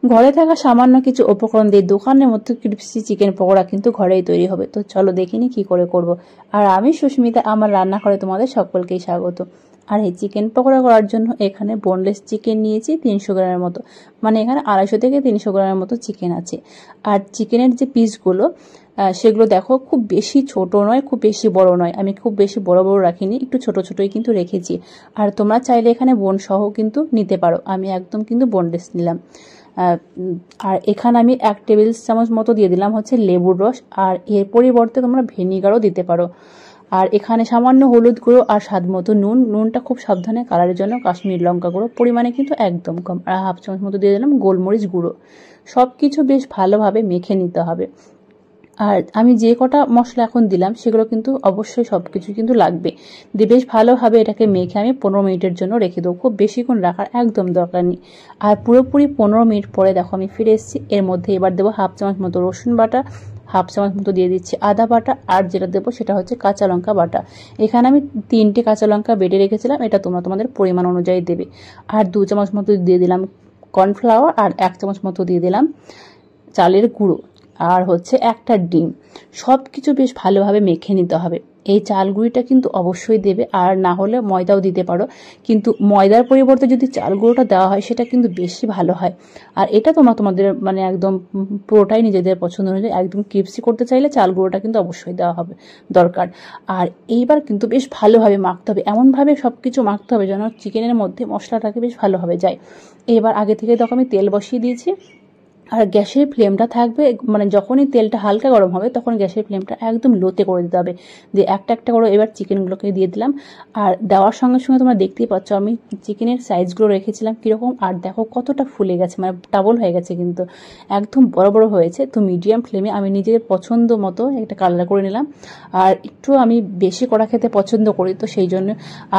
ঘরে থাকা সামান্য কিছু উপকরণ দিয়ে দোকানের মতো ক্রিস্পি চিকেন পকোড়া কিন্তু ঘরেই তৈরি হবে। তো চলো দেখিনি কি করে করব। আর আমি সুস্মিতা, আমার রান্নাঘরে তোমাদের সকলকেই স্বাগত। আর এই চিকেন পকোড়া করার জন্য এখানে বোনলেস চিকেন নিয়েছি 300 গ্রামের মতো, মানে এখানে 250 থেকে 300 গ্রামের মতো চিকেন আছে। আর চিকেনের যে পিসগুলো সেগুলো দেখো খুব বেশি ছোট নয়, খুব বেশি বড় নয়, আমি খুব বেশি বড় বড় রাখিনি, একটু ছোট ছোটই কিন্তু রেখেছি। আর তোমরা চাইলে এখানে বোন সহ কিন্তু নিতে পারো, আমি একদম কিন্তু বোনলেস নিলাম। আর এখানে আমি 1 টেবিল চামচ মতো দিয়ে দিলাম হচ্ছে লেবুর রস, আর এর পরিবর্তে তোমরা ভিনিগারও দিতে পারো। আর এখানে সামান্য হলুদ গুঁড়ো আর স্বাদ মতো নুন, নুনটা খুব সাবধানে কালারের জন্য, কাশ্মীর লঙ্কা গুঁড়ো পরিমাণে কিন্তু একদম কম, আর 1/2 চামচ মতো দিয়ে দিলাম গোলমরিচ গুঁড়ো। সব কিছু বেশ ভালোভাবে মেখে নিতে হবে। আর আমি যে কটা মশলা এখন দিলাম সেগুলো কিন্তু অবশ্যই সব কিছু কিন্তু লাগবে দিয়ে বেশ ভালোভাবে এটাকে মেখে আমি 15 মিনিটের জন্য রেখে দেবো। খুব বেশিক্ষণ রাখার একদম দরকার নেই। আর পুরোপুরি 15 মিনিট পরে দেখো আমি ফিরে এসেছি। এর মধ্যে এবার দেবো 1/2 চামচ মতো রসুন বাটা, 1/2 চামচ মতো দিয়ে দিচ্ছি আদা বাটা, আর যেটা দেবো সেটা হচ্ছে কাঁচা লঙ্কা বাটা। এখানে আমি 3টে কাঁচা লঙ্কা বেটে রেখেছিলাম, এটা তোমরা তোমাদের পরিমাণ অনুযায়ী দেবে। আর 2 চামচ মতো দিয়ে দিলাম কর্নফ্লাওয়ার, আর 1 চামচ মতো দিয়ে দিলাম চালের গুঁড়ো, আর হচ্ছে একটা ডিম। সব কিছু বেশ ভালোভাবে মেখে নিতে হবে। এই চাল গুঁড়িটা কিন্তু অবশ্যই দেবে, আর না হলে ময়দাও দিতে পারো, কিন্তু ময়দার পরিবর্তে যদি চাল গুঁড়োটা দেওয়া হয় সেটা কিন্তু বেশি ভালো হয়। আর এটা তোমরা তোমাদের মানে একদম পুরোটাই নিজেদের পছন্দ অনুযায়ী, একদম ক্রিস্পি করতে চাইলে চাল গুঁড়োটা কিন্তু অবশ্যই দেওয়া হবে দরকার। আর এইবার কিন্তু বেশ ভালোভাবে মাখতে হবে, এমনভাবে সব কিছু মাখতে হবে যেন চিকেনের মধ্যে মশলাটাকে বেশ ভালোভাবে যায়। এবার আগে থেকে দেখো আমি তেল বসিয়ে দিয়েছি, আর গ্যাসের ফ্লেমটা থাকবে, মানে যখনই তেলটা হালকা গরম হবে তখন গ্যাসের ফ্লেমটা একদম লোতে করে দিতে হবে। দিয়ে একটা একটা করে এবার চিকেনগুলোকে দিয়ে দিলাম। আর দেওয়ার সঙ্গে সঙ্গে তোমরা দেখতেই পাচ্ছ আমি চিকেনের সাইজগুলো রেখেছিলাম কীরকম, আর দেখো কতটা ফুলে গেছে, মানে ডাবল হয়ে গেছে, কিন্তু একদম বড় বড় হয়েছে। তো মিডিয়াম ফ্লেমে আমি নিজের পছন্দ মতো একটা কালার করে নিলাম। আর একটু আমি বেশি কড়া খেতে পছন্দ করি, তো সেই জন্য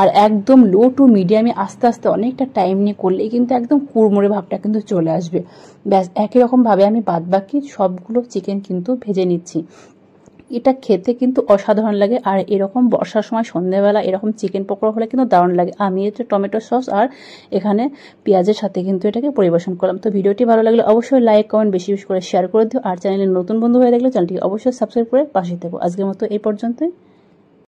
আর একদম লো টু মিডিয়ামে আস্তে আস্তে অনেকটা টাইম নিয়ে করলেই কিন্তু একদম কুড়মুড়ে ভাবটা কিন্তু চলে আসবে। ব্যাস একই রকমভাবে আমি বাদবাকি সবগুলো চিকেন কিন্তু ভেজে নিচ্ছি। এটা খেতে কিন্তু অসাধারণ লাগে। আর এরকম বর্ষার সময় সন্ধ্যেবেলা এরকম চিকেন পকোড়া হলে কিন্তু দারুণ লাগে। আমি হচ্ছে টমেটো সস আর এখানে পেঁয়াজের সাথে কিন্তু এটাকে পরিবেশন করলাম। তো ভিডিওটি ভালো লাগলে অবশ্যই লাইক কমেন্ট বেশি বেশি করে শেয়ার করে দিও। আর চ্যানেলে নতুন বন্ধু হয়ে থাকলে চ্যানেলটিকে অবশ্যই সাবস্ক্রাইব করে পাশে থেকো। আজকের মতো এই পর্যন্তই।